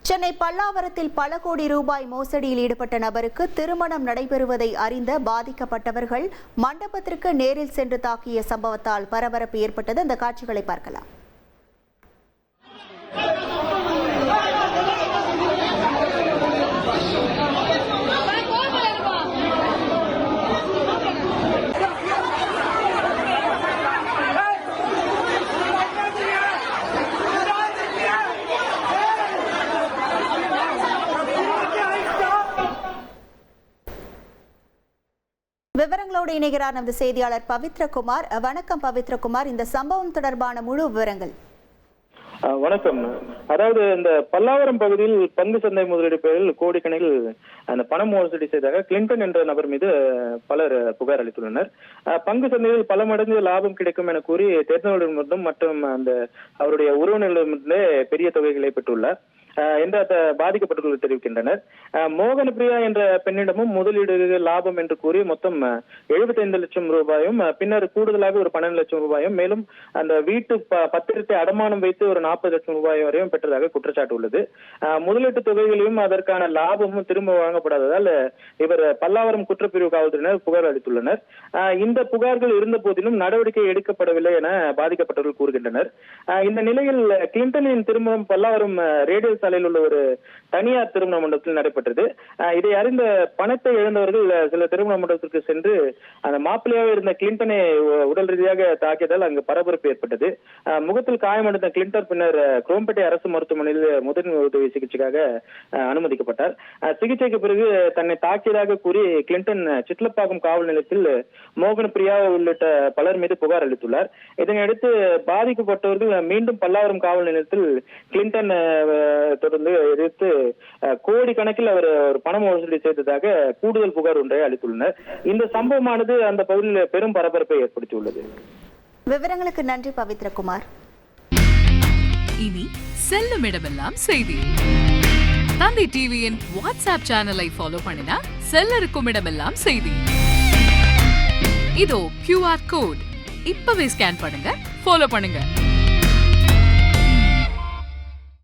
சென்னை பல்லாவரத்தில் பல கோடி ரூபாய் மோசடியில் ஈடுபட்ட நபருக்கு திருமணம் நடைபெறுவதை அறிந்த பாதிக்கப்பட்டவர்கள் மண்டபத்திற்கு நேரில் சென்று தாக்கிய சம்பவத்தால் பரபரப்பு ஏற்பட்டது. அந்த காட்சிகளை பார்க்கலாம். விவரங்களோடு இணைகிறார் நமது செய்தியாளர் பவித்ரகுமார். வணக்கம் பவித்ரகுமார், இந்த சம்பவம் தொடர்பான முழு விவரங்கள். வணக்கம். அதாவது இந்த பல்லாவரம் பகுதியில் பங்கு சந்தை முதலீடு பேரில் கோடிக்கணக்கில் அந்த பண மோசடி செய்தாக கிளின்டன் என்ற நபர் மீது பலர் புகார் அளித்துள்ளனர். பங்கு சந்தையில் பல மடங்கு லாபம் கிடைக்கும் என கூறி தெரிந்தவர்களிடமிருந்தும் மற்றும் அந்த அவருடைய உறவினர்களிடமிருந்தே பெரிய தொகைகளை பெற்றுள்ளார் என்று பாதிக்கப்பட்டவர்கள் தெரிவிக்கின்றனர். மோகன பிரியா என்ற பெண்ணிடமும் முதலீடு லாபம் என்று கூறி மொத்தம் 75 லட்சம் ரூபாயும் பின்னர் கூடுதலாக ஒரு 12 லட்சம் ரூபாயும் மேலும் அந்த வீட்டு பத்திரத்தை அடமானம் வைத்து ஒரு 40 லட்சம் ரூபாய் வரையும் பெற்றதாக குற்றச்சாட்டு உள்ளது. முதலீட்டு தொகைகளையும் அதற்கான லாபமும் திரும்ப வழங்கப்படாததால் இவர் பல்லாவரம் குற்றப்பிரிவு காவல்துறையினர் புகார் அளித்துள்ளனர். இந்த புகார்கள் இருந்த போதிலும் நடவடிக்கை எடுக்கப்படவில்லை என பாதிக்கப்பட்டவர்கள் கூறுகின்றனர். இந்த நிலையில் கிளின்டனின் திருமணம் பல்லாவரம் ரேடியல் சாலையில் உள்ள ஒரு தனியார் திருமண மண்டபத்தில் நடைபெற்றது. இதை அறிந்த பணத்தை இழந்தவர்கள் சில திருமண மண்டபத்திற்கு சென்று அந்த மாப்பிள்ளையாக இருந்த கிளின்டனை உடல் ரீதியாக தாக்கியதால் அங்கு பரபரப்பு ஏற்பட்டது. முகத்தில் காயமடைந்த கிளின்டன் பின்னர் குரோம்பேட்டை அரசு மருத்துவமனையில் முதல் உதவி சிகிச்சைக்காக அனுமதிக்கப்பட்டார். சிகிச்சைக்கு பிறகு தன்னை தாக்கியதாக கூறி கிளின்டன் சிட்லப்பாக்கம் காவல் நிலையத்தில் மோகன பிரியா உள்ளிட்ட பலர் மீது புகார் அளித்துள்ளார். இதனையடுத்து பாதிக்கப்பட்டவர்கள் மீண்டும் பல்லாவரம் காவல் நிலையத்தில் கிளின்டன் தொடர்ந்து எதிர்த்து கோடிக்கணக்கில் அவர் ஒரு பண மோசடி செய்ததாக கூடுதல் புகார் ஒன்றை அளித்துள்ளனர். இந்த சம்பவமானது அந்த பகுதியில் பெரும் பரபரப்பை ஏற்படுத்தியுள்ளது. விவரங்களுக்கு நன்றி பவித்ரகுமார். இனி செல்லும் இடமெல்லாம் செய்தி. தந்தி டிவியின் வாட்ஸ்அப் சேனலை ஃபாலோ பண்ணினா செல்ல இருக்கும் இடமெல்லாம் செய்தி. இதோ QR கோட் இப்பவே ஸ்கேன் பண்ணுங்க, ஃபாலோ பண்ணுங்க.